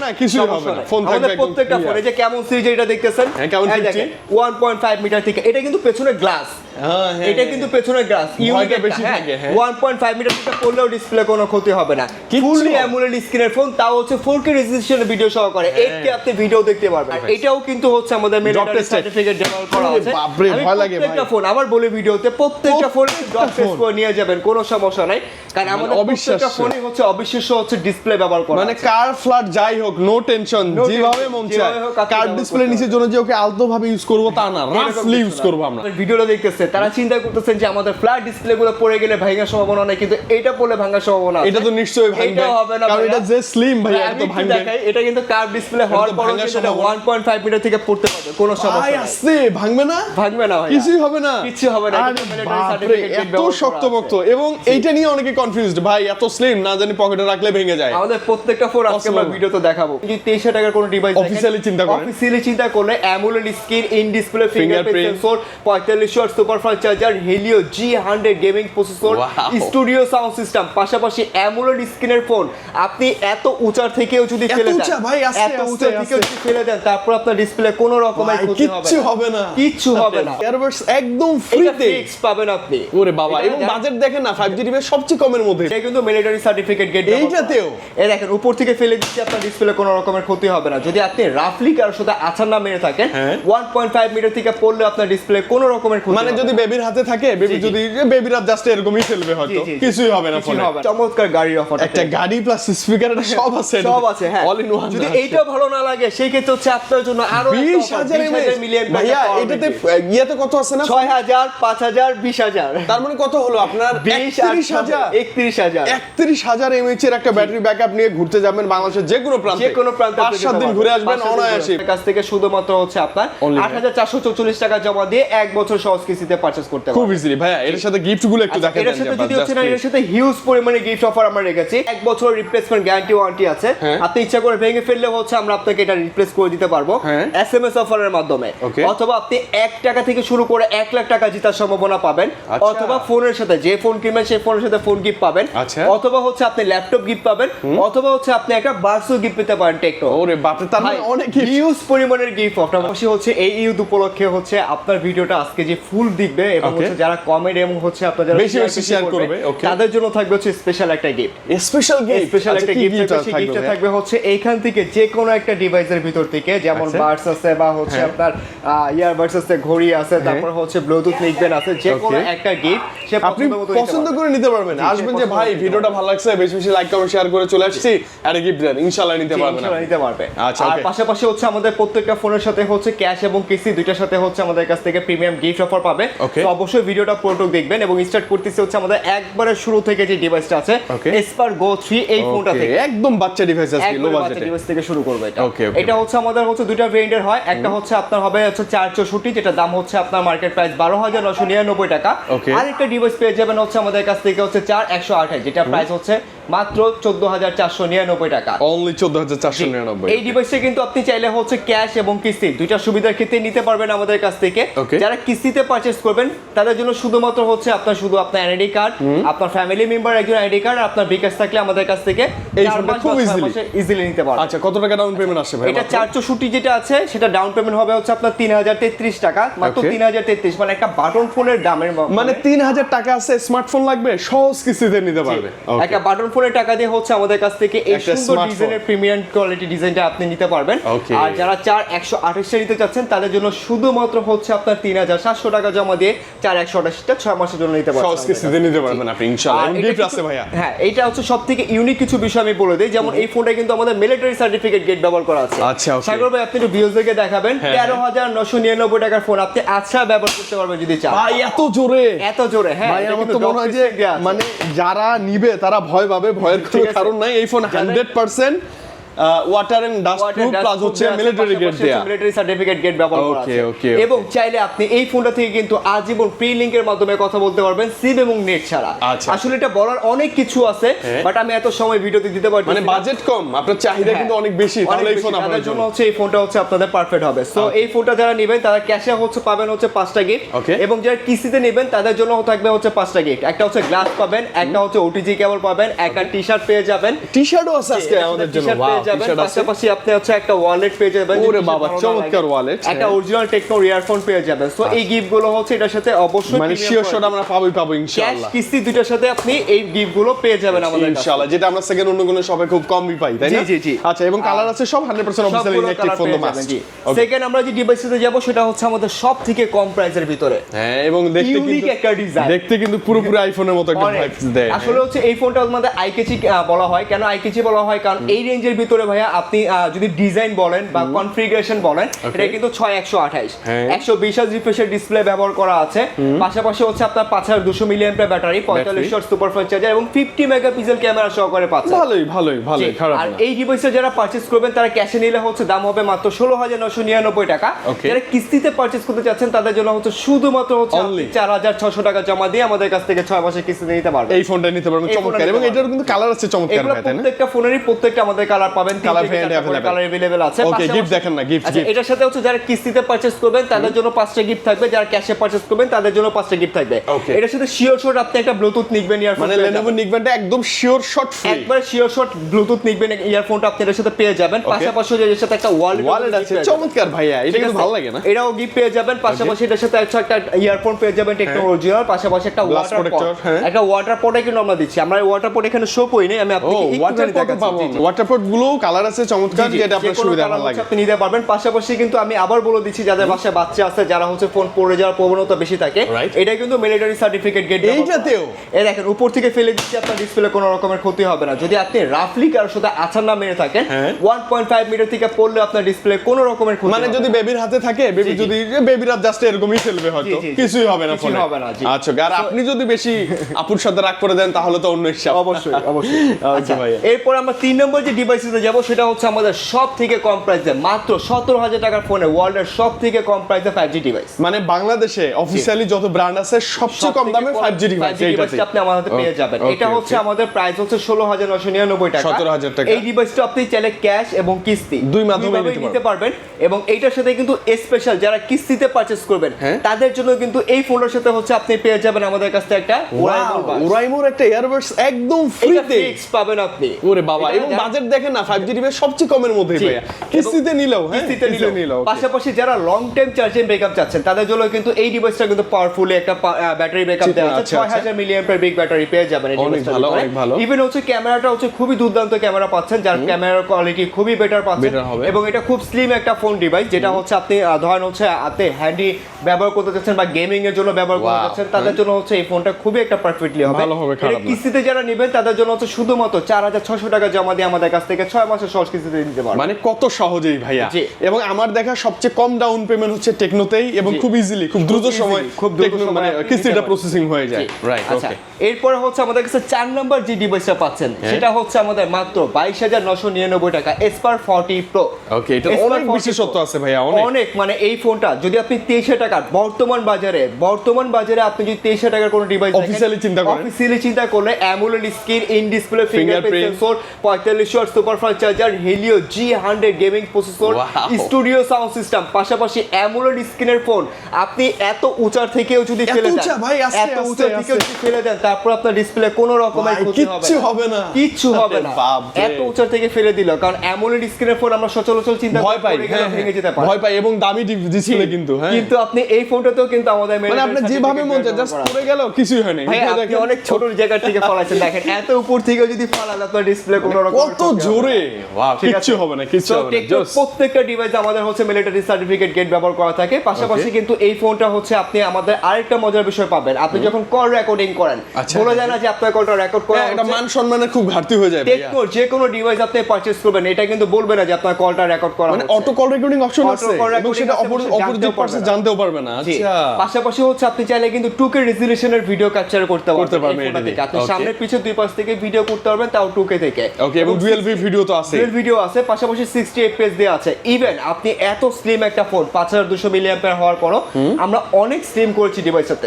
না, কিছুই হবে না, ফোন থাকবে আমাদের প্রত্যেকটা ফোনে যে কেমন সিরিজ এটা দেখতেছেন, হ্যাঁ, কেমন সিরিজ 1.5 মিটার থেকে, এটা কিন্তু পেছনে গ্লাস, এটা কিন্তু পেছনে গ্লাস, ভয়টা বেশি থাকে। 1.5 মিটার থেকে পড়লেও ডিসপ্লে কোনো ক্ষতি হবে না, ফুললি অ্যামোলেড স্ক্রিনের ফোন, তাও হচ্ছে 4K রেজোলিউশন ভিডিও সহকারে 8K আপনি ভিডিও দেখতে পারবেন। এটাও কিন্তু হচ্ছে আমাদের মিলিটারি সার্টিফিকেট ডেভেলপ করা আছে। বাপরে ভয় লাগে ভাই, প্রত্যেকটা ফোন আবার বলে ভিডিওতে প্রত্যেকটা ফোন ডট টেস্ট করে নিয়ে যাবেন, কোনো সমস্যা নাই, কারণ আমাদের প্রত্যেকটা ফোনই হচ্ছে অবিশ্বাস্য হচ্ছে ডিসপ্লে ব্যবহার করা, মানে কার ফ্ল্যাট যাই হোক নো টেনশন, যেভাবে মন চায় কার ডিসপ্লে নিচের জন্য যে ওকে আলতো ভাবে ইউজ করব তা না, রাফলি ইউজ করব। আমরা ভিডিওটা দেখতেছে তারা চিন্তা করতেছেন যে আমাদের ফ্ল্যাট ডিসপ্লে গুলো পড়ে গেলে ভাঙার সম্ভাবনা নাই, কিন্তু এটা পড়লে ভাঙার সম্ভাবনা আছে। এটা তো নিশ্চয়ই ভাঙবে, এটা হবে না, কারণ এটা যে স্লিম ভাই, এটা তো ভাঙবে। দেখাই, এটা কিন্তু কার্ভ ডিসপ্লে হওয়ার পর এটা 1.5 মিটার থেকে পড়তে পারবে, কোনো সমস্যা নাই। আস্তে ভাঙবে না, ভাঙবে না ভাই, কিছুই হবে না, কিছু হবে না। এত শক্তপোক্ত, এবং এইটা নিয়ে অনেকে কনফিউজড ভাই, এত স্লিম না জানি পকেটে রাখলে ভেঙে যায়। আমাদের প্রত্যেকটা ফোন আজকে আমরা ভিডিওতে দেখাবো। যদি 23,000 টাকার কোনো ডিভাইস অফিশিয়ালি চিন্তা করলে AMOLED screen, in display fingerprint sensor, 45 watt superfast charger, Helio G100 gaming processor, studio sound system, পাশাপাশি অ্যামোলেড স্ক্রিনের ফোন আপনি এত উঁচার থেকেও যদি ফেলে দেন, এত উঁচা থেকেও যদি ফেলে দেন, তারপর আপনার ডিসপ্লে কোনো রকমের ক্ষতি হবে না, কিচ্ছু হবে না। এয়ারবাডস একদম ফ্রিতে ফিক্স পাবেন আপনি। ওরে বাবা, এবং বাজেট দেখেন না 5G ডিভাইস সবচেয়ে কমের মধ্যে, এটা কিন্তু মিলিটারি সার্টিফিকেট গেট, এইটাতেও এই দেখেন উপর থেকে ফেলে দিচ্ছি, আপনার ডিসপ্লে কোনো রকমের ক্ষতি হবে না। যদি আপনি রাফলি কারোর সাথে আছাড় না মেরে থাকেন, 1.5 মিটার থেকে পড়লে আপনার ডিসপ্লে কোনো রকমের ক্ষতি, মানে যদি বেবির হাতে থাকে, বেবি যদি বেবিরা জাস্ট এরকমই ফেলবে হয়তো, কিছুই হবে না ফোনে। চমৎকার গাড়ির অফার, একটা গাড়ি প্লাস স্পিকার, এটা সব আছে, সব আছে, হ্যাঁ, অল ইন ওয়ান। যদি এইটা ভালো না লাগে সেই ক্ষেত্রে হচ্ছে আপনার জন্য আরো 20,000 মিলিয়ন ভাইয়া, এটাতে ইয়েতে কত আছে না, 6,000 5,000 20,000, তার মানে কত হলো আপনার 31,000 31,000 mAh এর একটা ব্যাটারি ব্যাকআপ নিয়ে ঘুরতে যাবেন বাংলাদেশের যে কোনো প্রান্তে, 5-7 দিন ঘুরে আসবেন অনায়াসে। কাছ থেকে শুধুমাত্র হচ্ছে আপনার 8,444 টাকা জমা দিয়ে 1 বছর সহজ কিস্তিতে পারচেজ করতে পারবেন, খুব ইজিলি। ভাইয়া এর সাথে গিফট গুলো একটু দেখাই দেন। এর সাথে যদি হচ্ছে না, এর সাথে হিউজ পরিমাণে গিফট অফার আমরা রেখেছি। 1 বছর রিপ্লেসমেন্ট গ্যারান্টি ওয়ারেন্টি আছে, আপনি ইচ্ছা করে ভেঙে ফেললে হচ্ছে আমরা আপনাকে এটা রিপ্লেস করে দিতে পারবো SMS অফারের মাধ্যমে, অথবা আপনি 1 টাকা থেকে শুরু করে 1 লাখ টাকা জেতার সম্ভাবনা পাবেন, অথবা ফোনের সাথে যে ফোন কিনবেন সেই ফোনের সাথে ফোন গিফট পাবেন, অথবা হচ্ছে আপনি ল্যাপটপ গিফট পাবেন, অথবা হচ্ছে আপনি একটা বার্সো গিফট পেতে পারেন টেকনো। ওরে বাপ রে, তার মানে অনেক হিউজ পরিমাণের গিফট অফার হচ্ছে এই ঈদ উপলক্ষে হচ্ছে আপনার ভিডিওটা আজকে যে ফুল দেখবে এবং হচ্ছে যারা কমেন্ট এবং হচ্ছে আপনারা যারা বেশি বেশি শেয়ার করবে, তাদের জন্য থাকবে হচ্ছে স্পেশাল একটা গিফট, স্পেশাল একটা গিফট থাকবে। সেই গিফটটা থাকবে হচ্ছে এইখান থেকে যে কোনো একটা ডিভাইসের ভিতর থেকে, যেমন বাডস আছে বা হচ্ছে আপনার ইয়ারবাডস আছে, ঘড়ি আছে, তারপর হচ্ছে ব্লুটুথ লিখবেন আছে, যে কোনো একটা গিফট সে আপনি পছন্দ করে নিতে পারবেন। আসবেন যে ভাই ভিডিওটা ভালো লাগছে, বেশি বেশি লাইক কমেন্ট শেয়ার করে চলে আসছি, একটা গিফট দেন, ইনশাআল্লাহ নিতে পারবেন, নিতে পারবে। আচ্ছা, আর পাশাপাশি হচ্ছে আমাদের প্রত্যেকটা ফোনের সাথে হচ্ছে ক্যাশ এবং কিস্তি দুইটার সাথে হচ্ছে আমাদের কাছ থেকে প্রিমিয়াম গিফট অফার পাবে। তো অবশ্যই ভিডিওটা পুরোটুকু দেখবেন এবং স্টার্ট করতেছি হচ্ছে আমাদের একবারে শুরু থেকে যে ডিভাইসটা আছে এসপার গো 3, এই ফোনটা থেকে একদম বাচ্চা ডিভাইস আছে, লো বাজেটে ডিভাইস থেকে শুরু করব। এটা হচ্ছে আমাদের হচ্ছে দুইটা ভেরিয়েন্টের হয়, একটা হচ্ছে আপনার হবে হচ্ছে 464, যেটা দাম হচ্ছে আপনার মার্কেট প্রাইস 12,999 টাকা, আর একটা ডিভাইস পেয়ে যাবেন হচ্ছে আমাদের কাছ থেকে হচ্ছে 4128, যেটা প্রাইস হচ্ছে মাত্র 14,499 টাকা, অনলি 14,499। এই ডিভাইসটা কিন্তু আপনি চাইলে হচ্ছে ক্যাশ এবং কিস্তি দুইটা সুবিধার ক্ষেত্রে নিতে পারবেন আমাদের কাছ থেকে। যারা কিস্তিতে পারচেজ করবেন তাদের জন্য শুধুমাত্র হচ্ছে আপনার শুধু আপনার আইডি কার্ড, আপনার ফ্যামিলি মেম্বার একজন আইডি কার্ড, আপনার বিকাশ থাকলে আমাদের কাছ থেকে এই ফোনটা খুব ইজিলি নিতে পারবেন। আচ্ছা, কত টাকা ডাউন পেমেন্ট আসবে ভাই? এটা 464 যেটা আছে সেটা ডাউন পেমেন্ট হবে হচ্ছে আপনার 3,033 টাকা, মাত্র 3,033, মানে একটা বাটন ফোনের দামের, মানে 3,000 টাকা আছে, স্মার্টফোন লাগবে, সহজ কিস্তিতে নিতে পারবে। একটা বাটন ফোনের টাকা দিয়ে হচ্ছে আমাদের কাছ থেকে এই সুন্দর ডিজাইনের প্রিমিয়াম কোয়ালিটি ডিজাইনটা আপনি নিতে পারবেন। আর যারা 4128 নিতে চাচ্ছেন তাদের জন্য শুধুমাত্র হচ্ছে আপনার 3,700 টাকা জমা দিয়ে 4128টা 6 মাসের জন্য নিতে পারবেন, সহজ কিস্তিতে নিতে পারবেন আপনি ইনশাআল্লাহ। এবং গিফট আছে ভাইয়া। হ্যাঁ, এটা হচ্ছে সবথেকে ইউনিক কিছু বিষয় আমি বলে দেই, যেমন এই ফোনটা কিন্তু আমাদের মিলিটারি সার্টিফিকেট গেট ব্যবহার করা আছে। আচ্ছা, সাগর ভাই আপনি একটু ভিউয়ারদেরকে দেখাবেন, 13,999 টাকার ফোন আপনি আচ্ছা ব্যবহার করতে পারবেন যদি চান। ভাই এত জোরে, হ্যাঁ ভাই আমার তো মনে হয় যে মানে যারা নিবে তারা ভয় পাবে, ভয়ের কোনো কারণ নাই। এই phone 100% water and dust proof plus হচ্ছে মিলিটারি গেট দেয়া, মিলিটারি সার্টিফিকেট গেট ব্যবহার করা আছে। এবং চাইলে আপনি এই ফোনটা থেকে কিন্তু আজীবন ফ্রি লিংকের মাধ্যমে কথা বলতে পারবেন, সিম এবং নেট ছাড়া। আসলে এটা বলার অনেক কিছু আছে, বাট আমি এত সময় ভিডিওতে দিতে পারছি না, মানে বাজেট কম, আপনার চাহিদা কিন্তু অনেক বেশি, তাহলে এই ফোন আপনাদের জন্য হচ্ছে এই ফোনটা হচ্ছে আপনাদের পারফেক্ট হবে। সো এই ফোনটা যারা নেবেন তারা ক্যাশে হচ্ছে পাবেন হচ্ছে 5টা গিফট, এবং যারা কিস্তিতে নেবেন তাদের জন্য থাকবে হচ্ছে 5টা গিফট। একটা হচ্ছে গ্লাস পাবেন, একটা হচ্ছে ওটিজি কেবল পাবেন, একটা টি-শার্ট পেয়ে যাবেন, টি-শার্টও আছে আজকে আমাদের জন্য, ওয়াও যাবেন, পাশাপাশি আপনি হচ্ছে একটা ওয়ালেট পেয়ে যাবেন। ওরে বাবা চমৎকার ওয়ালেট, একটা অরিজিনাল টেকনো ইয়ারফোন পেয়ে যাবেন। সো এই গিফট গুলো হচ্ছে এটার সাথে অবশ্যই মানে শিওর শট আমরা পাবো ইনশাআল্লাহ। ক্যাশ কিস্তি দুইটার সাথে আপনি এই গিফট গুলো পেয়ে যাবেন আমাদের কাছে ইনশাআল্লাহ, যেটা আমরা সেকেন্ড অন্য কোনো শপে খুব কমই পাই, তাই না? জি। আচ্ছা, এবং কালার আছে সব 100% অফিশিয়াল ইলেকট্রিক ফোন তো মাস্ট। সেকেন্ড আমরা যে ডিভাইসে যাব সেটা হচ্ছে আমাদের সবথেকে কম প্রাইসের ভিতরে। হ্যাঁ, এবং দেখতে কিন্তু পুরোপুরি আইফোনের মতো একটা ভাইবস দেয়। আসলে হচ্ছে এই ফোনটা আমাদের আইকেচি বলা হয়। কেন আইকেচি বলা হয়? কারণ এই রেঞ্জের ভিতরে ভাইয়া আপনি যদি ডিজাইন বলেন বা কনফিগারেশন বলেন, এটা কিন্তু 6128 120 হার্জ রিফ্রেশের ডিসপ্লে ব্যবহার করা আছে। পাশাপাশি হচ্ছে আপনার 5200 milliampere battery, 45 watt superfast charger এবং 50 মেগাপিক্সেল ক্যামেরা সহকারে পাচ্ছেন। ভালোই খারাপ না। আর এই ডিভাইসে যারা পারচেজ করবেন তারা ক্যাশে নিলে হচ্ছে দাম হবে মাত্র 16999 টাকা। যারা কিস্তিতে পারচেজ করতে চাচ্ছেন তাদের জন্য হচ্ছে শুধুমাত্র হচ্ছে 4600 টাকা জমা দিয়ে আমাদের কাছ থেকে 6 মাসের কিস্তিতে নিতে পারবেন। এই ফোনটা নিতে পারবেন, চমৎকার। এবং এটার কিন্তু কালার আছে চমৎকার, তাই না? প্রত্যেকটা ফোনেরই প্রত্যেকটা আমাদের কালার পাবেন, কালার अवेलेबल আছে। ওকে, গিফট দেখেন না, গিফট। আচ্ছা, এটার সাথে হচ্ছে যারা কিস্তিতে পারচেজ করবেন তাদের জন্য 5টা গিফট থাকবে, যারা ক্যাশে পারচেজ করবেন তাদের জন্য 5টা গিফট থাকবে। এটার সাথে শিওর শট আপনি একটা ব্লুটুথ নিকবেন ইয়ারফোন, মানে Lenovo নিকবেনটা একদম শিওর শট ফ্রি, একবার শিওর শট ব্লুটুথ নিকবেন ইয়ারফোনটা আপনি এর সাথে পেয়ে যাবেন। পাশাপাশি এর সাথে একটা ওয়ালেট আছে, চমৎকার ভাইয়া, এটা কিন্তু ভালো লাগে না? এটাও গিফট পেয়ে যাবেন। পাশাপাশি এর সাথে একটা ইয়ারফোন পেয়ে যাবেন টেকনো অরিজিনাল, পাশাপাশি একটা ওয়াটার পট, একটা ওয়াটার পটে কিন্তু আমরা দিচ্ছি। আমরা ওয়াটার পট এখানে শো করি না, আমি আপনাকে একটুখানি দেখাচ্ছি। ওয়াটার পট গুলো কালার আছে চমৎকার, যেটা আপনার সুবিধা ভালো লাগে আপনি নিতে পারবেন। পাশাপাশি কিন্তু আমি আবার বলে দিচ্ছি, যাদের বাসায় বাচ্চা আছে, যারা হচ্ছে ফোন পড়ে যাওয়ার প্রবণতা বেশি থাকে, এটা কিন্তু মিলিটারি সার্টিফিকেট গেট। এইটাতেও এই দেখেন উপর থেকে ফেলে দিচ্ছি, আপনার ডিসপ্লে কোনো রকমের ক্ষতি হবে না। যদি আপনি রাফলি কারোর সাথে আছাড় না মেরে থাকেন, 1.5 মিটার থেকে পড়লে আপনার ডিসপ্লে কোনো রকমের ক্ষতি, মানে যদি বেবির হাতে থাকে, বেবি যদি বেবিরা জাস্ট এরকমই ফেলবে, হয়তো কিছুই হবে না ফোনে। আচ্ছা, আর আপনি যদি বেশি আপুর সাথে রাগ করে দেন তাহলে তো অন্য হিসাব। অবশ্যই। আচ্ছা, এরপর আমরা 3 নম্বর যে ডিভাইসে যাব সেটা হচ্ছে আমাদের সব থেকে কম প্রাইসে, মাত্র 17000 টাকার ফোনে ওয়ার্ল্ডের সব থেকে কম প্রাইসে 5G ডিভাইস। মানে বাংলাদেশে অফিশিয়ালি যত ব্র্যান্ড আছে সবচেয়ে কম দামে 5G ডিভাইস আপনি আমাদের হাতে পেয়ে যাবেন। এটা হচ্ছে আমাদের প্রাইস হচ্ছে 16999 টাকা, 17000 টাকা। এই ডিভাইসটা আপনি চাইলে ক্যাশ এবং কিস্তি দুই মাধ্যমে নিতে পারবেন। এবং এইটার সাথে কিন্তু স্পেশাল যারা কিস্তিতে পারচেজ করবেন তাদের জন্য কিন্তু এই ফোনের সাথে হচ্ছে আপনি পেয়ে যাবেন আমাদের কাছ থেকে একটা ওরাইমোর একটা ইয়ারবাডস একদম ফ্রিতে ফিক্স পাবেন আপনি। ওরে বাবা, এবং বাজেট দেখেন না, 5G ডিভাইস সবচেয়ে কমের মধ্যে ভাইয়া, কিস্তিতে নিলেও পাশাপাশি যারা লং টাইম চার্জিং ব্যাকআপ চাচ্ছেন তাদের জন্য কিন্তু এই ডিভাইসটা কিন্তু পাওয়ারফুলি একটা ব্যাটারি ব্যাকআপ দেওয়া আছে। 6000 মিলিঅ্যাম্পিয়ার বিগ ব্যাটারি পেয়ে যাবেন এই ডিভাইসটা। অনেক ভালো। ইভেন হচ্ছে ক্যামেরাটা হচ্ছে খুবই দুর্দান্ত ক্যামেরা পাচ্ছেন, যার ক্যামেরার কোয়ালিটি খুবই বেটার পাচ্ছেন। এবং এটা খুব স্লিম একটা ফোন ডিভাইস, যেটা হচ্ছে আপনি ধরেন হচ্ছে আপনি হ্যান্ডি ব্যবহার করতে চাচ্ছেন বা গেমিং এর জন্য ব্যবহার করতে চাচ্ছেন, তাদের জন্য হচ্ছে এই ফোনটা খুবই একটা পারফেক্টলি হবে। এটা কিস্তিতে যারা নেবেন তাদের জন্য হচ্ছে শুধুমাত্র 4600 টাকা জমা দিয়ে আমাদের কাছ থেকে 6 মাসের সহজ কিস্তিতে নিতে পারবেন। মানে কত সহজেই ভাইয়া। এবং আমার দেখা সবচেয়ে কম ডাউন পেমেন্ট হচ্ছে টেকনোতেই, এবং খুব ইজিলি, খুব দ্রুত সময় মানে কিস্তিটা প্রসেসিং হয়ে যায়। রাইট, ওকে। এরপর হচ্ছে আমাদের কাছে 4 নাম্বার যে ডিভাইসটা পাচ্ছেন সেটা হচ্ছে আমাদের মাত্র 22999 টাকা এসপার 40 প্রো। ওকে, এটা অনেক বিশেষত্ব আছে ভাইয়া, অনেক। মানে এই ফোনটা যদি আপনি 23000 টাকা বর্তমান বাজারে আপনি যদি 23000 টাকার কোনো ডিভাইস অফিশিয়ালি চিন্তা করলে AMOLED screen, in display fingerprint sensor, 45 watt superfast charger, Helio G100 gaming processor, studio sound system, পাশাপাশি অ্যামোলেড স্ক্রিনের ফোন আপনি এত উঁচা থেকেও যদি ফেলে দেন, এত উঁচা থেকেও যদি ফেলে দেন, তারপর আপনার ডিসপ্লে কোনো রকমের ক্ষতি হবে না, কিচ্ছু হবে না। এত উঁচা থেকে ফেলে দিল, কারণ অ্যামোলেড স্ক্রিনের ফোন আমরা সচরাচর চিন্তা ভয় পাই, ভেঙে যেতে পারে, ভয় পাই, এবং দামি ডিসপ্লে কিন্তু আপনি এই ফোনটাতেও কিন্তু আমাদের মানে আপনি যেভাবে মন চায় জাস্ট পড়ে গেল, কিছুই হয় না। আপনি অনেক ছোট জায়গা থেকে ফলাচ্ছেন, দেখেন এত উপর থেকে যদি ফলান আপনার ডিসপ্লে কোনো রকম কত জোরে, ওয়াও, কিচ্ছু হবে না, কিচ্ছু হবে না। প্রত্যেকটা ডিভাইস আমাদের হচ্ছে মিলিটারি সার্টিফিকেট গেট ব্যবহার করা থাকে। পাশাপাশি কিন্তু এই ফোনটা হচ্ছে আপনি আমাদের আরেকটা মজার বিষয় পাবেন, আপনি যখন কল রেকর্ডিং করেন বলে যায় না যে আপনার কলটা রেকর্ড করা এটা মান সম্মানের খুব ঘাটতি হয়ে যায়। টেকনো যে কোনো ডিভাইস আপনি পারচেজ করবেন এটা কিন্তু বলবে না যে আপনার কলটা রেকর্ড করা মানে অটো কল রেকর্ডিং অপশন আছে, এবং সেটা অপোজিট পারসন জানতেও পারবে না। আচ্ছা, পাশাপাশি হচ্ছে আপনি চাইলে কিন্তু 2K রেজোলিউশনের ভিডিও ক্যাপচার করতে পারবেন এটা থেকে। আপনি সামনে পিছে দুই পাশ থেকে ভিডিও করতে পারবেন, তাও 2K থেকে। ওকে, এবং ডুয়াল ভিডিও তো আছে, ডুয়াল ভিডিও আছে, পাশাপাশি 60 fps দেয়া আছে। ইভেন আপনি এত স্লিম একটা ফোন 5200 মিলিঅ্যাম্পিয়ার হওয়ার পরও আমরা অনেক স্লিম করেছি ডিভাইসটাতে,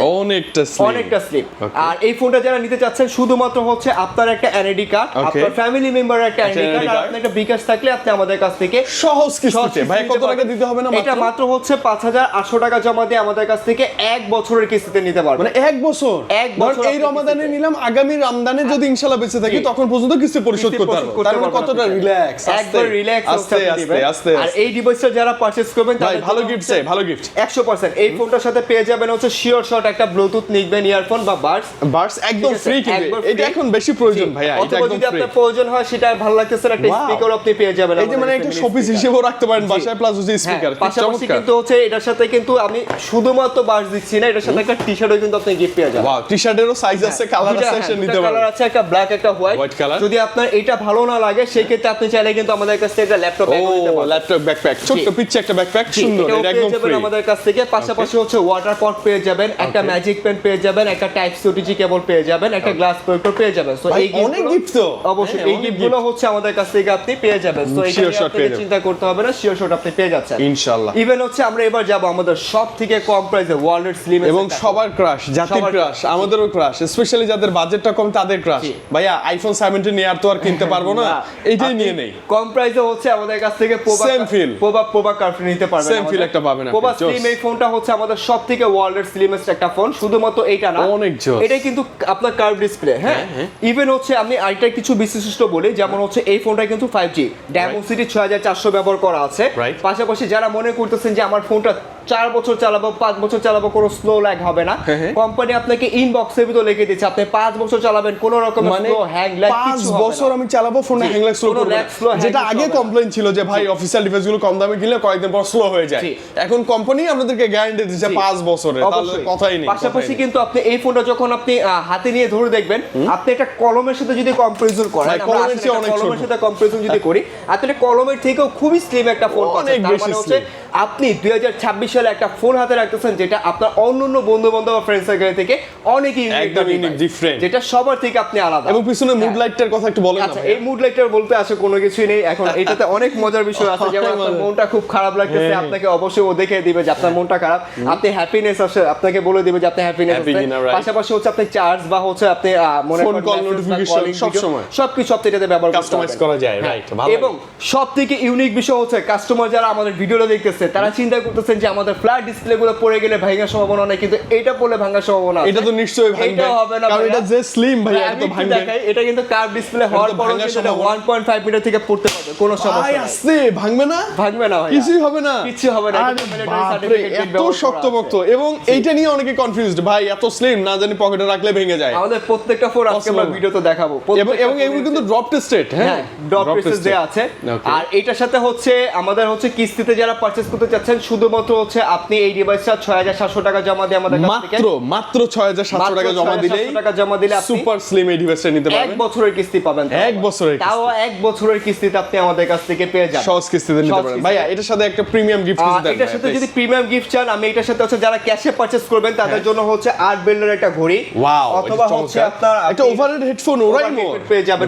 অনেকটা স্লিম। আর এই ফোনটা যারা নিতে চাচ্ছেন শুধুমাত্র হচ্ছে আপনার একটা এনআইডি কার্ড, আপনার ফ্যামিলি মেম্বারের একটা এনআইডি কার্ড, আর আপনার একটা বিকাশ থাকলে আপনি আমাদের কাছ থেকে সহজ কিস্তিতে ভাই কত টাকা দিতে হবে না? এটা মাত্র হচ্ছে 5800 টাকা জমা দিয়ে আমাদের কাছ থেকে 1 বছরের কিস্তিতে নিতে পারবেন। মানে 1 বছর এই রমাদানে নিলাম, আগামী রমজানে যদি ইনশাআল্লাহ বেঁচে থাকি তখন পর্যন্ত কিস্তি পরিশোধ করতে পারবো। তার মানে কতটা রিল্যাক্স একবার রিল্যাক্স আস্তে আস্তে আর এই ডিভাইসটা যারা পারচেজ করবেন ভাই ভালো গিফট চাই, ভালো গিফট 100%। এই ফোনটার সাথে পেয়ে যাবেন হচ্ছে শিওর শট একটা ব্লুটুথ নিকবেন ইয়ারফোন বা বাডস একদম ফ্রি কিন্তু এটা এখন বেশি প্রয়োজন ভাইয়া, এটা একদম যদি ফ্রি। আপনার প্রয়োজন হয় সেটা ভালো লাগতেছে একটা স্পিকার আপনি পেয়ে যাবেন, এই যে মানে একটা শোপিস হিসেবেও রাখতে পারেন বাসায়, প্লাস হচ্ছে স্পিকার। পাশাপাশি কিন্তু হচ্ছে এটার সাথে কিন্তু আমি শুধুমাত্র বাডস দিচ্ছি না, এটার সাথে একটা টি-শার্টও কিন্তু আপনি গিফট পেয়ে যাবেন। ওয়াও, টি-শার্টেরও সাইজ আছে, কালার আছে, সে নিতে পারেন। কালার আছে একটা ব্ল্যাক একটা হোয়াইট কালার। যদি আপনার এটা ভালো না লাগে সেই ক্ষেত্রে আপনি চাইলে কিন্তু আমাদের কাছ থেকে একটা ল্যাপটপ ব্যাগও নিতে পারেন। ল্যাপটপ ব্যাকপ্যাক, ছোট পিচ্ছে একটা ব্যাকপ্যাক, সুন্দর, এটা একদম ফ্রি আমাদের কাছ থেকে। পাশাপাশি হচ্ছে ওয়াটার পট পেয়ে যাবেন, একটা ম্যাজিক পেন পেয়ে যাবেন, একটা টাইপ সি ওটিজি কেবল পেয়ে যাবেন, একটা গ্লাস প্রোটেক্টর পেয়ে যাবেন। সো এই অনেক গিফট তো অবশ্যই এই গিফটগুলো হচ্ছে আমাদের কাছ থেকে আপনি পেয়ে যাবেন। সো এটা নিয়ে আপনাকে চিন্তা করতে হবে না, শিওর শট আপনি পেয়ে যাচ্ছেন ইনশাআল্লাহ। ইভেন হচ্ছে আমরা এবার যাব আমাদের সব থেকে কম প্রাইসে ওয়ার্ল্ডের স্লিম এবং সবার ক্রাশ, জাতির ক্রাশ, আমাদেরও ক্রাশ, স্পেশালি যাদের বাজেটটা কম তাদের ক্রাশ। ভাইয়া আইফোন 17 নিয়ে আর তো আর কিনতে পারবো না, এইটাই নিয়ে নেই। কম প্রাইসে হচ্ছে আমাদের কাছ থেকে পোবা কার্ভ নিতে পারবেন, সেম ফিল একটা পাবেন আপনি। পোবা স্লিম এই ফোনটা হচ্ছে আমাদের সবথেকে ওয়ার্ল্ডের স্লিমেস্ট একটা ফোন, শুধুমাত্র এইটা না, অনেক জোস। এটা কিন্তু আপনার কার্ভ ডিসপ্লে। হ্যাঁ, ইভেন হচ্ছে আমি আরেকটা কিছু বিশিষ্ট বলি, যেমন হচ্ছে এই ফোনটা কিন্তু 5G Dimensity 6400 ব্যবহার করা আছে। পাশাপাশি যারা মনে করতেছেন যে আমার ফোনটা 4 বছর চালাবো 5 বছর চালাবো কোনো স্লো ল্যাগ হবে না, কোম্পানি আপনাকে ইনবক্সের ভিতর লিখে দিচ্ছে আপনি 5 বছর চালাবেন কোনো রকম স্লো হ্যাং ল্যাগ কিছু হবে না। 5 বছর আমি চালাবো ফোনে হ্যাং ল্যাগ স্লো করবে না, যেটা আগে কমপ্লেইন ছিল যে ভাই অফিশিয়াল ডিভাইসগুলো কম দামে কিনলে কয়েকদিন পর স্লো হয়ে যায়, এখন কোম্পানি আপনাদেরকে গ্যারান্টি দিচ্ছে 5 বছরের, তাহলে কথাই নেই। পাশাপাশি কিন্তু আপনি এই ফোনটা যখন আপনি হাতে নিয়ে ধরে দেখবেন, আপনি একটা কলমের সাথে যদি কম্পারিজন করেন, কলমের সাথে কম্পারিজন যদি করি, আপনি কলমের থেকেও খুবই স্লিম একটা ফোন পাচ্ছেন। তার মানে হচ্ছে আপনি 2026 সালে একটা ফোন হাতে রাখতেছেন যেটা আপনার অন্যান্য বন্ধু-বান্ধব বা ফ্রেন্ড সার্কেল থেকে অনেক ইউনিক ডিফারেন্ট, যেটা সবার থেকে আপনি আলাদা। এবং পিছনে মুড লাইটটার কথা একটু বলেন না। আচ্ছা, এই মুড লাইটটার বলতে আসে কোনো কিছুই নেই এখন, এটাতে অনেক মজার বিষয় আছে। যেমন আপনার মনটা খুব খারাপ লাগতেছে, আপনাকে অবশ্যই ও দেখে দিবে যে আপনার মনটা খারাপ, আপনি হ্যাপিনেস আসে আপনাকে বলে দিবে যে আপনি হ্যাপিনেস আছে। পাশাপাশি হচ্ছে আপনি চার্জ বা হচ্ছে আপনি মনে ফোন কল নোটিফিকেশন সব সময় সবকিছু আপনি এটাতে ব্যবহার কাস্টমাইজ করা যায়। রাইট, ভালো। এবং সবথেকে ইউনিক বিষয় হচ্ছে কাস্টমার যারা আমাদের ভিডিওটা দেখতেছে তারা চিন্তা করতেছেন যে আমাদের ফ্ল্যাট ডিসপ্লেগুলো পড়ে গেলে ভাঙার সম্ভাবনা নেই, কিন্তু এটা পড়লে ভাঙার সম্ভাবনা আছে। এটা তো নিশ্চয়ই ভাঙবে, এটা হবে না কারণ এটা যে স্লিম ভাই, এটা তো ভাঙবে। দেখাই, এটা কিন্তু কার্ভ ডিসপ্লে হওয়ার পরেও এটা 1.5 মিটার থেকে পড়তে পারবে, কোনো সমস্যা ভাই আছে, ভাঙবে না, ভাঙবে না ভাই, কিছুই হবে না, কিছু হবে না। এত শক্তপোক্ত, এবং এইটা নিয়ে অনেকে কনফিউজড, ভাই এত স্লিম না জানি পকেটে রাখলে ভেঙে যায়। আমাদের প্রত্যেকটা ফোন আজকে আমরা ভিডিওতে দেখাবো, এবং এগুলো কিন্তু ড্রপ টেস্টেড। হ্যাঁ, ড্রপ টেস্ট দেয়া আছে। আর এটার সাথে হচ্ছে আমাদের হচ্ছে কিস্তিতে যারা পারচেজ করতে চাচ্ছেন, শুধুমাত্র হচ্ছে আপনি এই ডিভাইসটা 6700 টাকা জমা দিয়ে আমাদের কাছ থেকে মাত্র 6700 টাকা জমা দিলে সুপার স্লিম এই ডিভাইসটা নিতে পারবেন। 1 বছরের কিস্তি পাবেন, 1 বছরের কিস্তি, তাও 1 বছরের কিস্তিতে আপনি আমাদের কাছ থেকে পেয়ে যাবেন, সহজ কিস্তিতে নিতে পারেন। ভাইয়া এটার সাথে একটা প্রিমিয়াম গিফট দেন। এটার সাথে যদি প্রিমিয়াম গিফট চান, আমি এটার সাথে হচ্ছে যারা ক্যাশে পারচেজ করবেন তাদের জন্য হচ্ছে 8 বেল্টের একটা ঘড়ি, ওয়াও, অথবা হচ্ছে আপনার একটা ওভারহেড হেডফোন ওরাইমো পেয়ে যাবেন,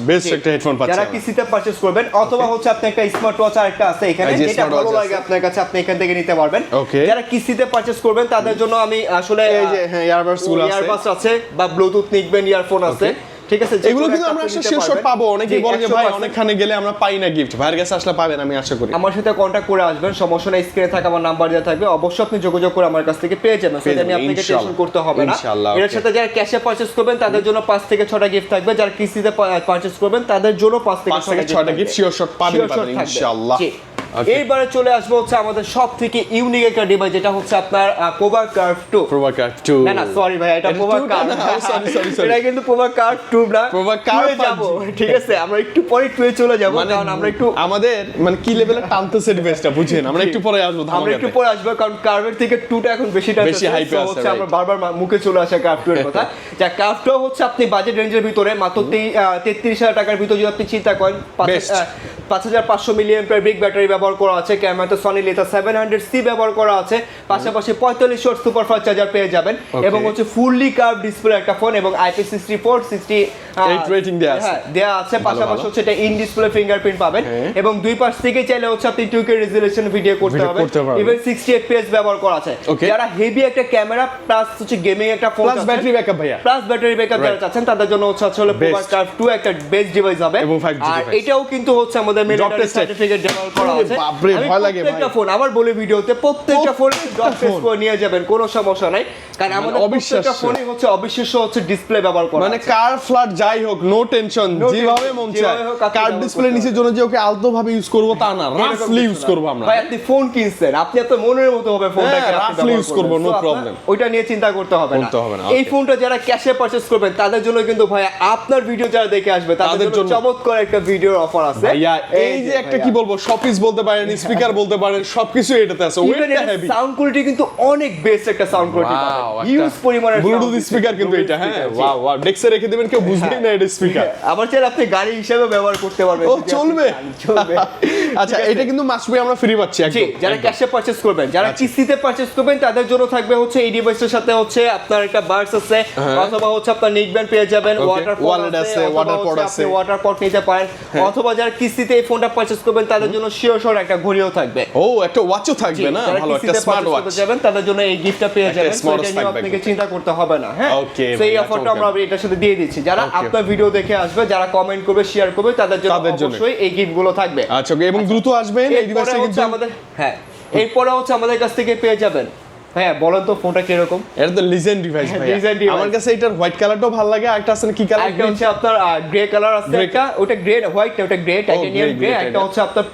বেস্ট একটা হেডফোন পাচ্ছেন যারা কিস্তিতে পারচেজ করবেন। অথবা হচ্ছে আপনি একটা স্মার্ট ওয়াচ আরেকটা আছে এখানে, যেটা ভালো লাগে আপনার কাছে, আপনি এখান থেকে নিতে পারবেন। যারা কিস্তিতে পারচেজ করবেন তাদের জন্য আমি আসলে এই যে হ্যাঁ ইয়ারবাডস আছে বা ব্লুটুথ নিকবেন ইয়ারফোন আছে, ঠিক আছে, এগুলো কিন্তু আমরা আসলে শেয়ার শট পাবো। অনেকেই বলে যে ভাই অনেকখানে গেলে আমরা পাই না গিফট, ভাইয়ের কাছে আসলে পাবেন, আমি আশা করি। আমার সাথে কন্টাক্ট করে আসবেন, সমস্যা নাই, স্ক্রিনে থাকা আমার নাম্বার দেওয়া থাকবে, অবশ্যই আপনি যোগাযোগ করে আমার কাছ থেকে পেয়ে যাবেন, সেটা আমি আপনাকে টেনশন করতে হবে না। এর সাথে যারা ক্যাশে পারচেজ করবেন তাদের জন্য 5 থেকে 6টা গিফট থাকবে, যারা কিস্তিতে পারচেজ করবেন তাদের জন্য 5 থেকে 6টা গিফট শিওর শট পাবেন ইনশাআল্লাহ। এইবারে চলে আসবো হচ্ছে আমাদের সব থেকে ইউনিক একটা ডিভাইস, যেটা হচ্ছে আপনার পোবা কার্ভ 2। না সরি ভাই, এটা পোবা কার্ভ, এটা কিন্তু পোবা কার্ভ 2 না, পোবা কার্ভ যাব, ঠিক আছে, আমরা একটু পরে 2 এ চলে যাব, কারণ আমরা একটু আমাদের মানে কি লেভেলে টানতেছে ডিভাইসটা বুঝেন, আমরা একটু পরে আসবো, আমরা একটু পরে আসবো, কারণ কার্ভের থেকে 2টা এখন বেশি হাইপে আছে, আমরা বারবার মুখে চলে আসে কার্ভ 2 এর কথা। যা কার্ভ 2 হচ্ছে আপনি বাজেট রেঞ্জের ভিতরে মাত্র 33000 টাকার ভিতরে যদি আপনি চিন্তা করেন, 5500 মিলিঅ্যাম্পিয়ার বিগ ব্যাটারি ব্যবহার করা আছে, ক্যামেরাতে সনি লেথা 700C ব্যবহার করা আছে, পাশাপাশি 45 ওয়াট সুপারফাস্ট চার্জার পেয়ে যাবেন, এবং হচ্ছে ফুললি কার্ভ ডিসপ্লে একটা ফোন, এবং IP64 68 রেটিং দেয়া আছে। পাশাপাশি হচ্ছে এটা ইন ডিসপ্লে ফিঙ্গারপ্রিন্ট পাবেন, এবং দুই পাশ থেকে চাইলে হচ্ছে আপনি 2K রেজোলিউশন ভিডিও করতে পারবেন, ইভেন 60 FPS ব্যবহার করা আছে। যারা হেভি একটা ক্যামেরা প্লাস হচ্ছে গেমিং একটা ফোন, প্লাস ব্যাটারি ব্যাকআপ ভাইয়া, প্লাস ব্যাটারি ব্যাকআপ যারা চাচ্ছেন তাদের জন্য হচ্ছে আসলে পোবা কার্ভ 2 একটা বেস্ট ডিভাইস হবে। আর এটাও কিন্তু হচ্ছে আমাদের মিলিটারি সার্টিফিকেট ব্যবহার করা আছে। বাপরে ভয় লাগে ভাই, প্রত্যেকটা ফোন আবার বলে ভিডিওতে প্রত্যেকটা ফোন ডট টেস্ট করে নিয়ে যাবেন, কোনো সমস্যা নাই, কারণ আমাদের প্রত্যেকটা ফোনে হচ্ছে অবিশ্বাস্য হচ্ছে ডিসপ্লে ব্যবহার করা, মানে কার ফ্ল্যাট যাই হোক নো টেনশন, যেভাবে মন চায়। কার্ড ডিসপ্লে নিচের জন্য যে ওকে আলতো ভাবে ইউজ করব তা না, রাফলি ইউজ করব আমরা। ভাই আপনি ফোন কিনছেন, আপনি আপনার মনের মতো হবে ফোনটাকে রাফলি ইউজ করব, নো প্রবলেম। ওইটা নিয়ে চিন্তা করতে হবে না। এই ফোনটা যারা ক্যাশে পারচেজ করবেন তাদের জন্য কিন্তু ভাই আপনার ভিডিও যারা দেখে আসবে তাদের জন্য চমৎকার একটা ভিডিওর অফার আছে। ভাইয়া এই যে একটা কি বলবো, শপিস বলতে পারেন, স্পিকার বলতে পারেন, সবকিছু এটাতে আছে। ওয়েটটা হেভি, সাউন্ড কোয়ালিটি কিন্তু অনেক বেস্ট একটা সাউন্ড কোয়ালিটি পাবেন, হিউজ পরিমাণের ব্লুটুথ স্পিকার কিন্তু এটা। হ্যাঁ ওয়াও ওয়াও, ডেস্কে রেখে দিবেন, কেউ বুঝবেই না এটা স্পিকার। আবার চাইলে আপনি গাড়ি হিসেবে ব্যবহার করতে পারবেন। ও চলবে, চলবে। আচ্ছা এটা কিন্তু মাস্ট বি আমরা ফ্রি পাচ্ছি একদম। যারা ক্যাশে পারচেজ করবেন, যারা কিস্তিতে পারচেজ করবেন তাদের জন্য থাকবে হচ্ছে এই ডিভাইসের সাথে হচ্ছে আপনার একটা বার্স আছে, অথবা হচ্ছে আপনার নিক ব্যান্ড পেয়ে যাবেন, ওয়াটার ওয়ালেট আছে, ওয়াটার পট আছে, ওয়াটার পট নিতে পারেন। অথবা যারা কিস্তিতে এই ফোনটা পারচেজ করবেন তাদের জন্য শিওর একটা ঘড়িও থাকবে। ও একটা ওয়াচও থাকবে না, ভালো একটা স্মার্ট ওয়াচ যাবেন তাদের জন্য এই গিফটটা পেয়ে যাবেন। এটা নিয়ে আপনাকে চিন্তা করতে হবে না। হ্যাঁ ওকে, সেই অফারটা আমরা এটার সাথে দিয়ে দিচ্ছি। যারা আপনার ভিডিও দেখে আসবে, যারা কমেন্ট করবে, শেয়ার করবে, তাদের জন্য অবশ্যই এই গিফটগুলো থাকবে। আচ্ছা এবং দ্রুত আসবেন। এই ডিভাইসটা কিন্তু আমাদের এরপরে হচ্ছে আমাদের কাছ থেকে পেয়ে যাবেন। হ্যাঁ বলেন তো ফোনটা কি রকম? এটা তো লিজেন্ড ডিভাইস ভাই, আমার কাছে এটার হোয়াইট কালারটাও ভালো লাগে। আরেকটা আছে কি কালার? একটা হচ্ছে আপনার গ্রে কালার আছে, একটা ওটা গ্রে হোয়াইট না, ওটা গ্রে টাইটানিয়াম গ্রে। একটা হচ্ছে আপনার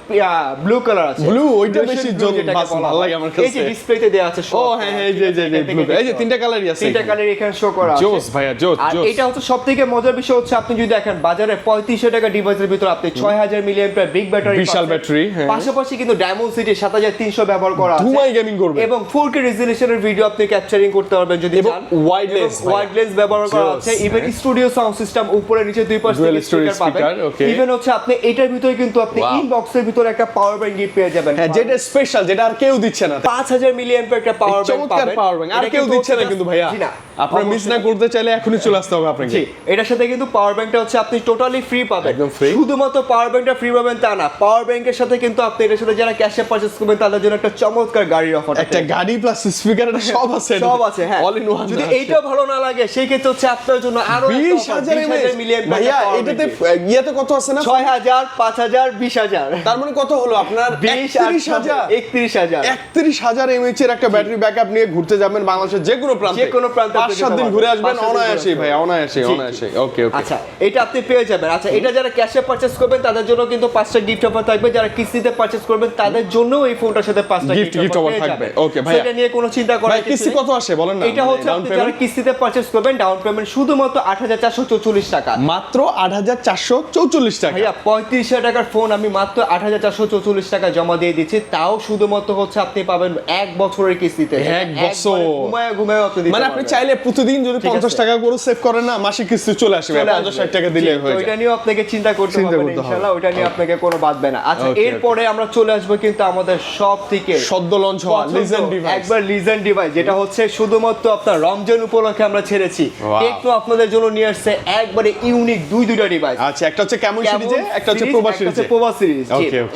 ব্লু কালার আছে, ব্লু। ওইটা বেশি ভালো লাগে আমার কাছে। এই যে ডিসপ্লেতে দেয়া আছে। ও হ্যাঁ হ্যাঁ, এই যে ব্লু, এই যে তিনটা কালারই আছে, তিনটা কালার এখানে শো করা আছে। জোস ভাইয়া জোস। আর এটা হচ্ছে সবথেকে মজার বিষয় হচ্ছে আপনি যদি দেখেন বাজারে 3500 টাকা ডিভাইসের ভিতর আপনি 6000 মিলিঅ্যাম্পিয়ার বিগ ব্যাটারি, বিশাল ব্যাটারি, পাশাপাশি কিন্তু ডায়মন্ড সিটি 7300 ব্যবহার করা আছে, ধুমাই গেমিং করবে, এবং 4K রেজোলিউশনের ভিডিও আপনি ক্যাপচারিং করতে পারবেন যদি চান। ওয়াইড লেন্স ব্যবহার করা আছে, ইভেন স্টুডিও সাউন্ড সিস্টেম উপরে নিচে দুই পাশে স্পিকার পাবেন। ইভেন হচ্ছে আপনি এটার ভিতরে কিন্তু আপনি ইনবক্সের ভিতরে একটা পাওয়ার ব্যাংক গিফট পেয়ে যাবেন। হ্যাঁ যেটা স্পেশাল, যেটা আর কেউ দিচ্ছে না। 5000 মিলিঅ্যাম্পিয়ার একটা পাওয়ার ব্যাংক পাবেন, পাওয়ার ব্যাংক আর কেউ দিচ্ছে না কিন্তু ভাইয়া। আপনারা মিস না করতে চাইলে এখনই চলে আসতে হবে আপনাকে। এটার সাথে কিন্তু পাওয়ার ব্যাংকটা হচ্ছে আপনি টোটালি ফ্রি পাবেন, একদম ফ্রি। শুধুমাত্র পাওয়ার ব্যাংকটা ফ্রি পাবেন তা না, পাওয়ার ব্যাংকের সাথে কিন্তু আপনি এটার সাথে যারা ক্যাশে পারচেজ করবেন তাদের জন্য একটা চমৎকার গাড়ির অফার, একটা গাড়ি প্লাস স্পিকার, এটা সব আছে, সব আছে। হ্যাঁ অল ইন ওয়ান। যদি এইটা ভালো না লাগে সেই ক্ষেত্রে হচ্ছে আপনার জন্য আরো 20000 মিলিয়ন ভাইয়া। এটাতে ইয়াতে কত আছে না? 6000 5000 20000, তার মানে কত হলো আপনার? 31000 31000 এমএইচ এর একটা ব্যাটারি ব্যাকআপ নিয়ে ঘুরতে যাবেন বাংলাদেশের যে কোনো প্রান্তে, 5-7 দিন ঘুরে আসবেন অনায়াসে ভাই, অনায়াসে। ওকে ওকে, আচ্ছা এটা আপনি পেয়ে যাবেন। আচ্ছা এটা যারা ক্যাশে পারচেজ করবেন তাদের জন্য কিন্তু 5টা গিফট অফার থাকবে, যারা কিস্তিতে পারচেজ করবেন তাদের জন্য এই ফোনটার সাথে 5টা গিফট অফার থাকবে। ওকে ভাই, এটা নিয়ে কোনো চিন্তা করার কিছু নেই। কিস্তি কত আসে বলেন না? এটা হচ্ছে আপনি যারা কিস্তিতে পারচেজ করবেন ডাউন পেমেন্ট শুধুমাত্র 8444 টাকা, মাত্র 8444 টাকা। ভাইয়া 35000 টাকার ফোন আমি মাত্র 8444 টাকা জমা দিয়ে দিচ্ছি, তাও শুধুমাত্র হচ্ছে আপনি পাবেন 1 বছরের কিস্তিতে। 1 বছর ঘুমায় আপনি দিতে মানে আপনি চাইলে প্রতিদিন যদি 50 টাকা করে সেভ করেন না, মাসিক কিস্তি চলে আসবে 50-60 টাকা দিলে হয়ে যায়। ওইটা নিয়ে আপনাকে চিন্তা করতে হবে না ইনশাআল্লাহ, ওইটা নিয়ে আপনাকে কোনো বাধবে না। আচ্ছা এরপরে আমরা চলে আসবো কিন্তু আমাদের সব থেকে সদ্য লঞ্চ হওয়া লিজেন্ড ডিভাইস, একবার লিজেন্ড ডিভাইস, যেটা হচ্ছে শুধুমাত্র আপনার রমজান উপলক্ষে আমরা ছেড়েছি। টেকনো আপনাদের জন্য নিয়ে আসছে একবারে ইউনিক দুইটা ডিভাইস। আচ্ছা একটা হচ্ছে ক্যামন সিরিজে, একটা হচ্ছে প্রোভা সিরিজে। প্রোভা সিরিজ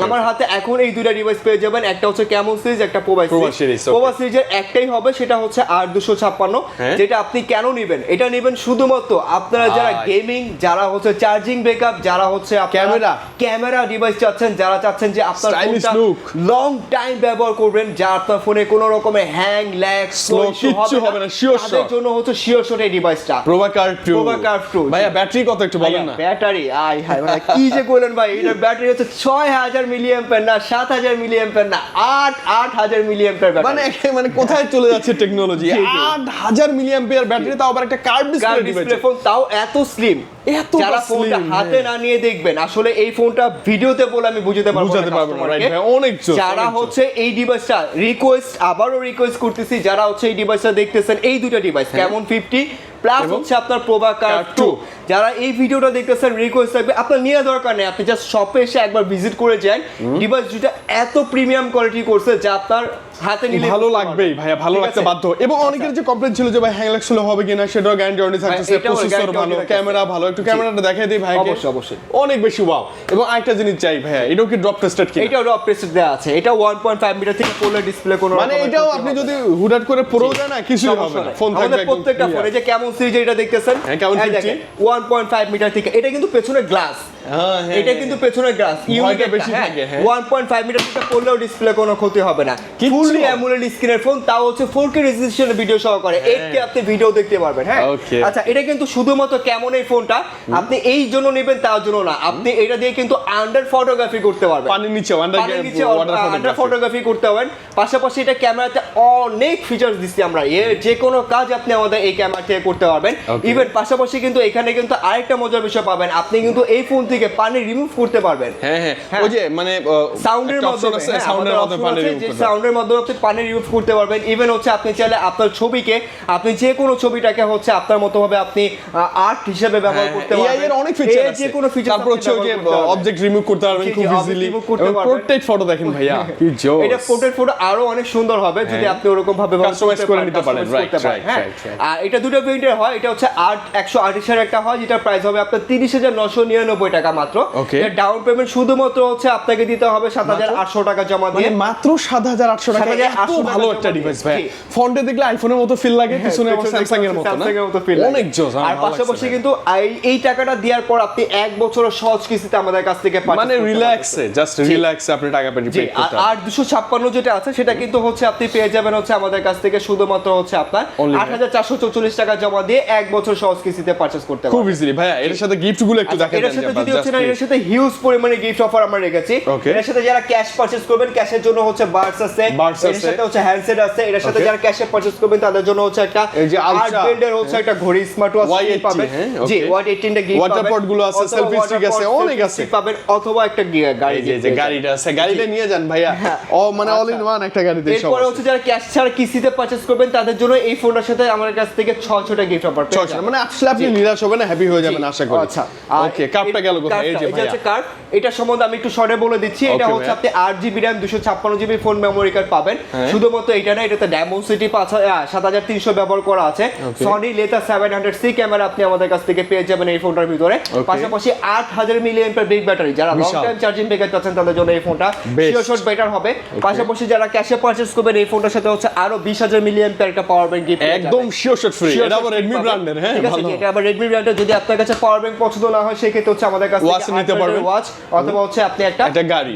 আমার হাতে এখন এই দুইটা ডিভাইস পেয়ে যাবেন, একটা হচ্ছে ক্যামন সিরিজ, একটা প্রোভা সিরিজ। প্রোভা সিরিজের একটাই হবে, সেটা হচ্ছে 8256, যেটা আপনি কেন নেবেন? এটা নেবেন শুধুমাত্র আপনারা যারা গেমিং, যারা হচ্ছে চার্জিং ব্যাকআপ, যারা হচ্ছে ক্যামেরা ডিভাইস চাচ্ছেন, যারা চাচ্ছেন যে আপনার ফোনটা লং টাইম ব্যবহার করবেন, যা আপনার ফোনে কোনো রকমের হ্যাং ল্যাগ স্লো কিছু হবে না, তাদের জন্য হচ্ছে শিওর শট এই ডিভাইসটা প্রোভা কার্ভ 2। ভাইয়া ব্যাটারি কত একটু বলেন না? ব্যাটারি আয় হায় মানে কি যে কইলেন ভাই, এটার ব্যাটারি হচ্ছে 6000 মিলিঅ্যাম্পিয়ার না 7000 মিলিঅ্যাম্পিয়ার না 8000 মিলিঅ্যাম্পিয়ার ব্যাটারি। মানে কোথায় চলে যাচ্ছে টেকনোলজি? 8000 মিলিঅ্যাম্পিয়ার ব্যাটারি, তাও আবার একটা কার্ভ ডিসপ্লে ফোন, তাও এত স্লিম। যারা ফোনটা হাতে না নিয়ে দেখবেন, আসলে এই ফোনটা ভিডিওতে বলে আমি বুঝাতে পারবো না। অনেক যারা হচ্ছে এই ডিভাইসটা আবারও রিকোয়েস্ট করতেছি, যারা হচ্ছে এই ডিভাইসটা দেখতেছেন, এই দুটো ডিভাইস ক্যামন 50 প্লাস হচ্ছে আপনার প্রোভা কার্ভ 2, যারা এই ভিডিওটা দেখতেছেন রিকোয়েস্ট থাকবে আপনার নিয়ে দরকার নেই, আপনি জাস্ট শপে এসে একবার ভিজিট করে যান। ডিভাইস দুটো এত প্রিমিয়াম কোয়ালিটি করছে যা আপনার হাতে নিলে ভালো লাগবেই ভাইয়া, ভালো লাগতে বাধ্য। এবং অনেকের যে কমপ্লেইন ছিল যে ভাই হ্যাং লাগছিল হবে কিনা, সেটাও গ্যারান্টি ওয়ারেন্টি থাকতেছে, প্রসেসর ভালো, ক্যামেরা ভালো, একটু ক্যামেরাটা দেখাই দেই ভাই। অবশ্যই অনেক বেশি ওয়াও। এবং আরেকটা জিনিস চাই ভাইয়া, এটাও কি ড্রপ টেস্টেড কি? এটাও ড্রপ টেস্টেড দেয়া আছে, এটা 1.5 মিটার থেকে পড়লে ডিসপ্লে কোনো মানে এটাও আপনি যদি হুডাট করে পড়েও যায় না, কিছুই হবে না, ফোন থাকবে আমাদের প্রত্যেকটা ফোনে যে কেমন সিরিজ এটা দেখতেছেন, কেমন 50 1.5 মিটার থেকে, এটা কিন্তু পেছনে গ্লাস, এটা কিন্তু পেছনে গ্লাস, ভয়টা বেশি থাকে। 1.5 মিটার থেকে পড়লেও ডিসপ্লে কোনো ক্ষতি হবে না, ফুললি অ্যামোলেড স্ক্রিনের ফোন, তাও হচ্ছে 4K রেজোলিউশনের ভিডিও সহকারে, 8K আপনি ভিডিও দেখতে পারবেন। হ্যাঁ, আচ্ছা, এটা কিন্তু শুধুমাত্র কেমন এই ফোনটা আপনি এই জন্য নেবেন তার জন্য না, আপনি এটা দিয়ে কিন্তু আন্ডার ফটোগ্রাফি করতে পারবেন, পানির নিচে আন্ডার ফটোগ্রাফি করতে পারবেন। পাশাপাশি এটা ক্যামেরাতে অনেক ফিচার্স দিচ্ছি আমরা, যে কোনো কাজ আপনি আমাদের এই ক্যামেরা থেকে করতে পারবেন। ইভেন পাশাপাশি কিন্তু এখানে কিন্তু আরেকটা মজার বিষয় পাবেন, আপনি কিন্তু এই ফোন থেকে পানি রিমুভ করতে পারবেন। হ্যাঁ, ওই যে মানে সাউন্ডের মাধ্যমে, সাউন্ডের মাধ্যমে আপনি পানি রিমুভ করতে পারবেন। ইভেন হচ্ছে আপনি চাইলে আপনার ছবিকে, আপনি যে কোনো ছবিটাকে হচ্ছে আপনার মতো ভাবে আপনি আর্ট হিসেবে ব্যবহার করতে পারবেন। এআই এর অনেক ফিচার আছে, যে কোনো ফিচার, তারপর হচ্ছে ওই যে অবজেক্ট রিমুভ করতে পারবেন খুব ইজিলি, এবং পোর্ট্রেট ফটো দেখেন ভাইয়া কি জোস, এটা পোর্ট্রেট ফটো আরো অনেক সুন্দর হবে যদি আপনি ওরকম ভাবে কাস্টমাইজ করে নিতে পারেন। রাইট। আর এটা দুটো ভেরিয়েন্টের হয়, এটা হচ্ছে 128 এর একটা হয়, যেটা প্রাইস হবে আপনার 30,999 টাকা মাত্র। এর ডাউন পেমেন্ট শুধুমাত্র হচ্ছে আপনাকে দিতে হবে 7,800 টাকা জমা দিয়ে, মাত্র 7,800 টাকা। এত ভালো একটা ডিভাইস ভাই, ফন্টে দেখলে আইফোনের মতো ফিল লাগে, পিছনে স্যামসাং এর মতো না, অনেক জোস। আর পাশাপাশি কিন্তু এই টাকাটা দেওয়ার পর আপনি 1 বছরের সহজ কিস্তিতে আমাদের কাছ থেকে মানে রিল্যাক্সে, জাস্ট রিল্যাক্সে আপনি টাকা পে করতে পারবেন। আর 256 যেটা আছে সেটা কিন্তু হচ্ছে আপনি পেয়ে যাবেন হচ্ছে আমাদের কাছ থেকে শুধুমাত্র হচ্ছে আপনার 8,444 টাকা জমা দিয়ে 1 বছর সহজ কিস্তিতে পারচেজ করতে পারবেন খুব ইজিলি। ভাইয়া এর সাথে গিফট গুলো একটু দেখেন। এর সাথে যদি হচ্ছে না, এর সাথে হিউজ পরিমাণে গিফট অফার আমরা রেখেছি। এর সাথে যারা ক্যাশ পারচেজ করবেন, ক্যাশের জন্য হচ্ছে বার্ডস আছে, এর সাথে হচ্ছে হ্যান্ডসেট আছে, এর সাথে যারা ক্যাশে পারচেজ করবেন তাদের জন্য হচ্ছে একটা আর্ট বিল্ডার হচ্ছে একটা ঘড়ি, স্মার্ট ওয়াচ পাবেন। জি, Y18 টা গিফট পাবেন, ওয়াটার পট গুলো আছে, সেলফি স্টিক আছে, অনেক আছে পাবেন, অথবা একটা গাড়ি, যে গাড়িটা আছে, গাড়িটা নিয়ে যান ভাইয়া, মানে অল ইন ওয়ান একটা গাড়িতে সব। এরপর হচ্ছে যারা ক্যাশ ছাড়া কিস্তিতে পারচেজ করবেন তাদের জন্য এই ফোনটার সাথে আমাদের কাছ থেকে 6টা গিফট অফার পেয়ে যাবেন। মানে আসলে আপনি নিরাশ হবেন না, হ্যাপি হয়ে যাবেন আশা করি। আচ্ছা, ওকে, কার্ডটা গেল কোথায়? এই যে ভাইয়া, এটা হচ্ছে কার্ড। এটা সম্বন্ধে আমি একটু শর্টে বলে দিচ্ছি। এটা হচ্ছে আপনি 8GB RAM 256GB phone memory card পাবেন। শুধুমাত্র এটা না, এটাতে ডায়মন্ড 7300 ব্যবহার করা আছে, সনি লেতা 700C ক্যামেরা আপনি আমাদের কাছ থেকে পেয়ে যাবেন এই ফোনটার ভিতরে। পাশাপাশি 8000 mAh বিগ ব্যাটারি, যারা লং টাইম চার্জিং ব্যাকআপ চাচ্ছেন তাদের জন্য এই ফোনটা শিওর বেটার হবে। পাশাপাশি যারা ক্যাশে পারচেজ করবেন এই ফোনটার সাথে হচ্ছে আরো 20,000 mAh একটা পাওয়ার ব্যাংক গিফট, একদম শিওর ফ্রি। এটা আবার Redmi ব্র্যান্ডের। হ্যাঁ, ভালো। এটা আবার Redmi ব্র্যান্ডের। যদি আপনার কাছে পাওয়ার ব্যাংক পছন্দ না হয় সেই ক্ষেত্রে হচ্ছে আমাদের কাছ থেকে নিতে পারবেন, ওয়াচ অথবা হচ্ছে আপনি একটা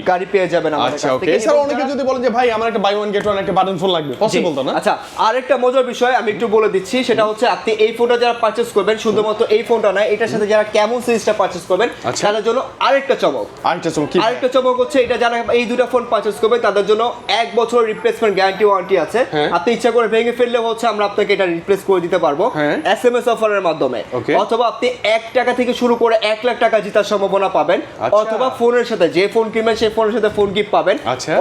গাড়ি পেয়ে যাবেন আমাদের কাছ থেকে। এছাড়া অনেকে যদি বলেন যে ভাই আমার একটা বাই ওয়ান গেট ওয়ান একটা বাটন ফোন লাগবে, পসিবল তো না? আচ্ছা, আরেকটা মজার বিষয় আমি একটু বলে দিচ্ছি, সেটা হচ্ছে আপনি এই ফোনটা যারা পারচেজ করবেন, শুধুমাত্র এই ফোনটা না, এটার সাথে যারা কেমন সিরিজটা পারচেজ করবেন তাদের জন্য আরেকটা চমক হচ্ছে, এটা যারা এই দুটো ফোন পারচেজ করবেন তাদের জন্য 1 বছর রিপ্লেসমেন্ট গ্যারান্টি ওয়ারেন্টি আছে। আপনি ইচ্ছা করে ভেঙে ফেললে হচ্ছে আমরা আপনাকে এটা রিপ্লেস করে দিতে পারবো SMS অফারের মাধ্যমে, অথবা আপনি 1 টাকা থেকে শুরু করে 1 লাখ টাকা জেতার সম্ভাবনা পাবেন, অথবা ফোনের সাথে যে ফোন কিনবেন সেই ফোনের সাথে ফোন গিফট পাবেন,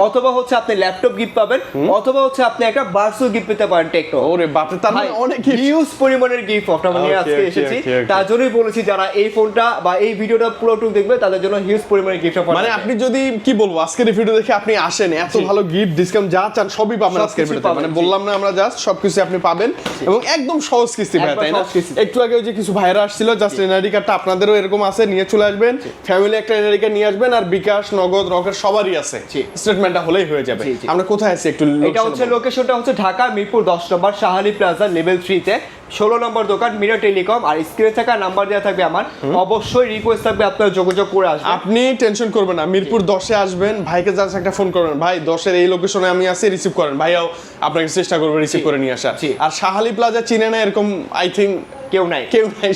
অথবা হচ্ছে আপনি ল্যাপটপ গিফট পাবেন, অথবা হচ্ছে আপনি একটা বার্সো গিফট পেতে পারেন টেকনো। ওরে বাপ রে, তার মানে অনেক হিউজ পরিমাণের গিফট অফার নিয়ে আজকে এসেছি। তার জন্যই বলেছি যারা এই ফোনটা বা এই ভিডিওটা পুরোটুকু দেখবে তাদের জন্য হিউজ পরিমাণের গিফট অফার। মানে আপনি যদি কি বলবো, আজকের এই ভিডিও দেখে আপনি আসেন, এত ভালো গিফট ডিসকাউন্ট যা চান সবই পাবেন আজকের ভিডিওতে। মানে বললাম না আমরা জাস্ট সবকিছু আপনি পাবেন, এবং একদম সহজ কিস্তি ভাই, তাই না? একটু আগে ওই যে কিছু ভাইরা আসছিল, জাস্ট এনআইডি কার্ডটা আপনাদেরও এরকম আছে, নিয়ে চলে আসবেন, ফ্যামিলি একটা এনআইডি কার্ড নিয়ে আসবেন, আর বিকাশ, নগদ, রকেট সবারই আছে, স্টেটমেন্টটা হলেই হয়ে যাবে। আমরা কোথায় আছি একটু? এটা হচ্ছে লোকেশনটা হচ্ছে ঢাকা মিরপুর 10 নম্বর শাহালি প্লাজা লেভেল 3 তে, 16 নম্বর দোকান, মিরা টেলিকম। আর স্ক্রিনে থাকা নাম্বার দেওয়া থাকবে আমার, অবশ্যই রিকোয়েস্ট থাকবে আপনারা যোগাযোগ করে আসবেন। আপনি টেনশন করবেন না, মিরপুর 10-এ আসবেন, ভাইকে জাস্ট একটা ফোন করবেন, ভাই 10-এর এই লোকেশনে আমি আছি, রিসিভ করেন, ভাইয়াও আপনাকে চেষ্টা করবে রিসিভ করে নিয়ে আসা। আর শাহালি প্লাজা চিনে না এরকম আই থিংক কেউ নাই,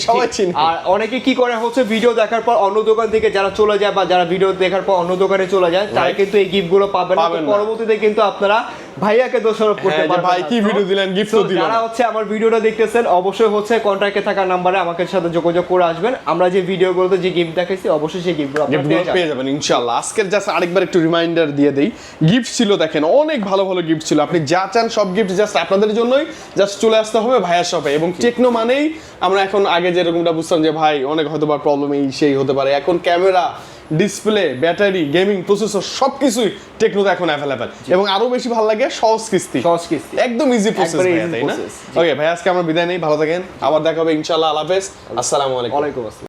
সবাই চিনে। আর অনেকে কি করে হচ্ছে ভিডিও দেখার পর অন্য দোকান থেকে যারা চলে যায়, বা যারা ভিডিও দেখার পর অন্য দোকানে চলে যায়, তারা কিন্তু এই গিফট গুলো পাবেন না। পরবর্তীতে কিন্তু আপনারা ভাইয়াকে দোষারোপ করতে পারবেন, ভাই কি ভিডিও দিলেন, গিফট তো দিলেন। যারা হচ্ছে আমার ভিডিওটা দেখতেছেন অবশ্যই হচ্ছে কন্টাক্টে থাকা নম্বরে আমাকে সাথে যোগাযোগ করে আসবেন। আমরা যে ভিডিওগুলোতে যে গিফট দেখাইছি অবশ্যই সেই গিফটগুলো আপনারা পেয়ে যাবেন ইনশাআল্লাহ। আজকের জাস্ট আরেকবার একটু রিমাইন্ডার দিয়ে দেই, গিফট ছিল দেখেন, অনেক ভালো ভালো গিফট ছিল। আপনি যা চান সব গিফট জাস্ট আপনাদের জন্যই, জাস্ট চলে আসতে হবে ভাইয়ার শপে। এবং টেকনো মানেই আমরা এখন আগে যেরকমটা বুঝতাম যে ভাই অনেক হয়তো বা প্রবলেম এই সেই হতে পারে, এখন camera, display, battery, gaming, processor সবকিছুই টেকনোতে এখন अवेलेबल। এবং আরো বেশি ভালো লাগে সহজ কিস্তি, একদম ইজি প্রসেস ভাই, তাই না? ওকে ভাই, আজকে আমরা বিদায় নেই, ভালো থাকেন, আবার দেখা হবে ইনশাআল্লাহ। আল্লাহ হাফেজ, আসসালামু আলাইকুম।